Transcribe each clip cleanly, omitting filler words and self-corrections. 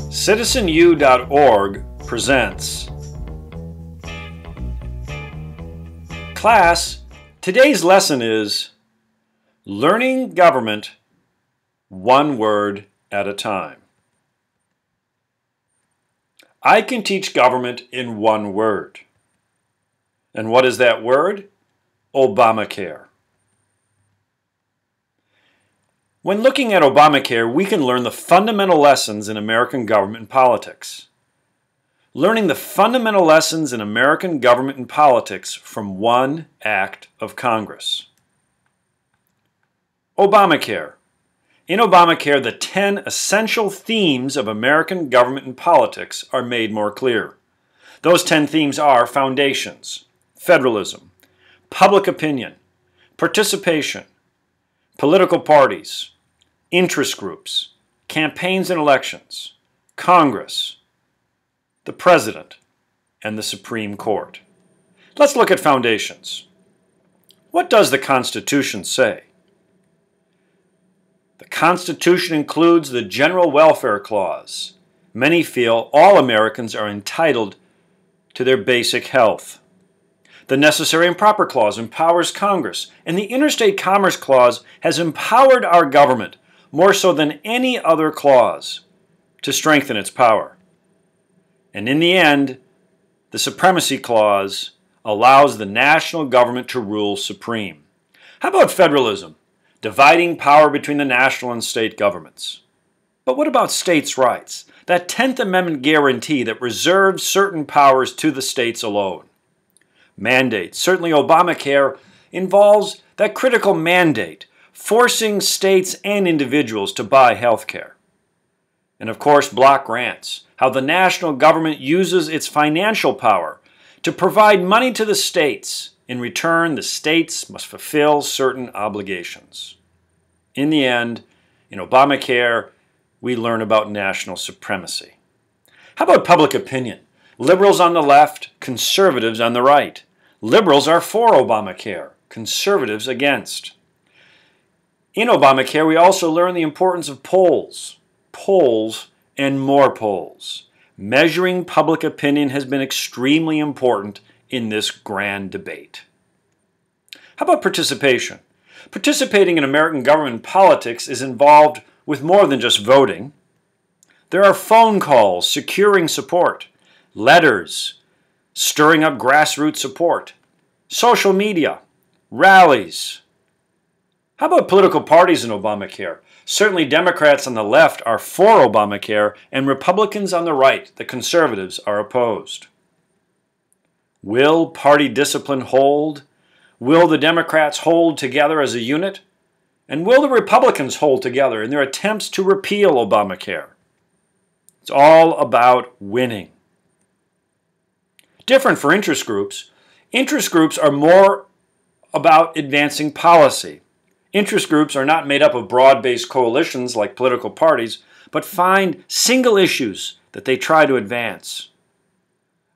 CitizenU.org presents. Class, today's lesson is Learning Government One Word at a Time. I can teach government in one word. And what is that word? Obamacare. When looking at Obamacare, we can learn the fundamental lessons in American government and politics. Learning the fundamental lessons in American government and politics from one act of Congress. Obamacare. In Obamacare, the 10 essential themes of American government and politics are made more clear. Those 10 themes are foundations, federalism, public opinion, participation, political parties, interest groups, campaigns and elections, Congress, the President, and the Supreme Court. Let's look at foundations. What does the Constitution say? The Constitution includes the General Welfare Clause. Many feel all Americans are entitled to their basic health. The Necessary and Proper Clause empowers Congress, and the Interstate Commerce Clause has empowered our government more so than any other clause to strengthen its power. And in the end, the Supremacy Clause allows the national government to rule supreme. How about federalism, dividing power between the national and state governments? But what about states' rights, that 10th Amendment guarantee that reserves certain powers to the states alone? Mandates. Certainly Obamacare involves that critical mandate, forcing states and individuals to buy health care. And of course, block grants, how the national government uses its financial power to provide money to the states. In return, the states must fulfill certain obligations. In the end, in Obamacare, we learn about national supremacy. How about public opinion? Liberals on the left, conservatives on the right. Liberals are for Obamacare, conservatives against. In Obamacare, we also learn the importance of polls, and more polls. Measuring public opinion has been extremely important in this grand debate. How about participation? Participating in American government politics is involved with more than just voting. There are phone calls securing support, letters, stirring up grassroots support, social media, rallies. How about political parties in Obamacare? Certainly Democrats on the left are for Obamacare and Republicans on the right, the conservatives, are opposed. Will party discipline hold? Will the Democrats hold together as a unit? And will the Republicans hold together in their attempts to repeal Obamacare? It's all about winning. Different for interest groups. Interest groups are more about advancing policy. Interest groups are not made up of broad-based coalitions like political parties, but find single issues that they try to advance.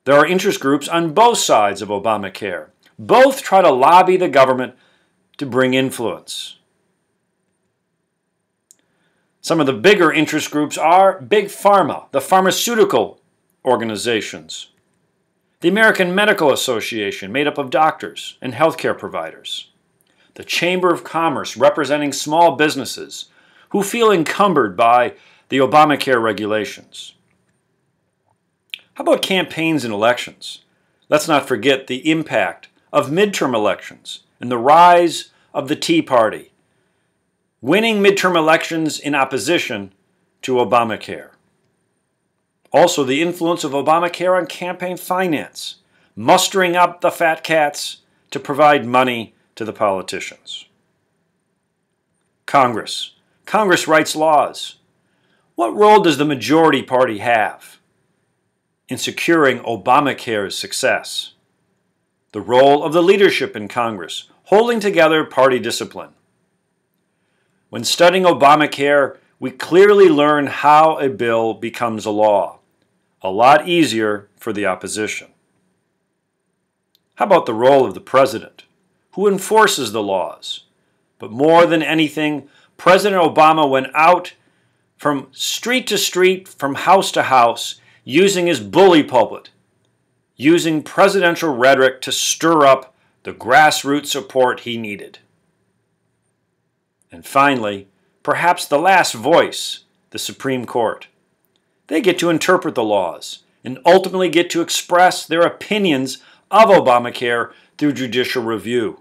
There are interest groups on both sides of Obamacare. Both try to lobby the government to bring influence. Some of the bigger interest groups are Big Pharma, the pharmaceutical organizations, the American Medical Association, made up of doctors and healthcare providers, the Chamber of Commerce, representing small businesses who feel encumbered by the Obamacare regulations. How about campaigns and elections? Let's not forget the impact of midterm elections and the rise of the Tea Party, winning midterm elections in opposition to Obamacare. Also, the influence of Obamacare on campaign finance, mustering up the fat cats to provide money to the politicians. Congress. Congress writes laws. What role does the majority party have in securing Obamacare's success? The role of the leadership in Congress, holding together party discipline. When studying Obamacare, we clearly learn how a bill becomes a law. A lot easier for the opposition. How about the role of the president, who enforces the laws? But more than anything, President Obama went out from street to street, from house to house, using his bully pulpit, using presidential rhetoric to stir up the grassroots support he needed. And finally, perhaps the last voice, the Supreme Court. They get to interpret the laws and ultimately get to express their opinions of Obamacare through judicial review.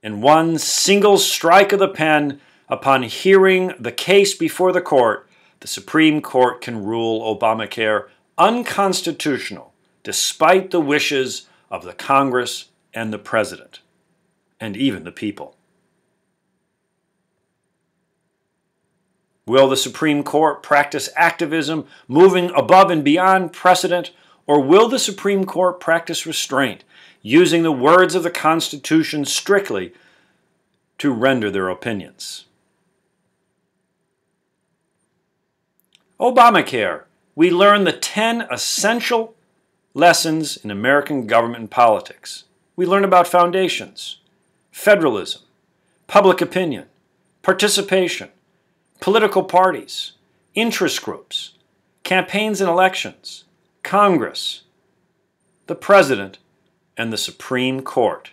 In one single strike of the pen, upon hearing the case before the court, the Supreme Court can rule Obamacare unconstitutional, despite the wishes of the Congress and the President, and even the people. Will the Supreme Court practice activism, moving above and beyond precedent, or will the Supreme Court practice restraint, using the words of the Constitution strictly to render their opinions? Obamacare. We learn the 10 essential lessons in American government and politics. We learn about foundations, federalism, public opinion, participation, political parties, interest groups, campaigns and elections, Congress, the President, and the Supreme Court.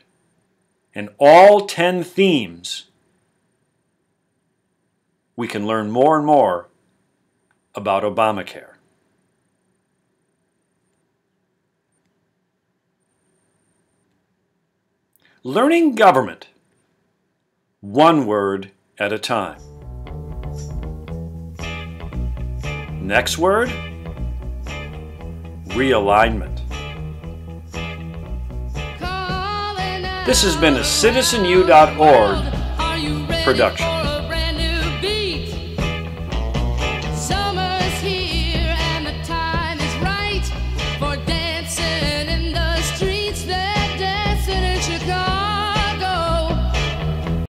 And all 10 themes, we can learn more and more about Obamacare. Learning government, one word at a time. Next word, realignment. This has been a CitizenU.org production.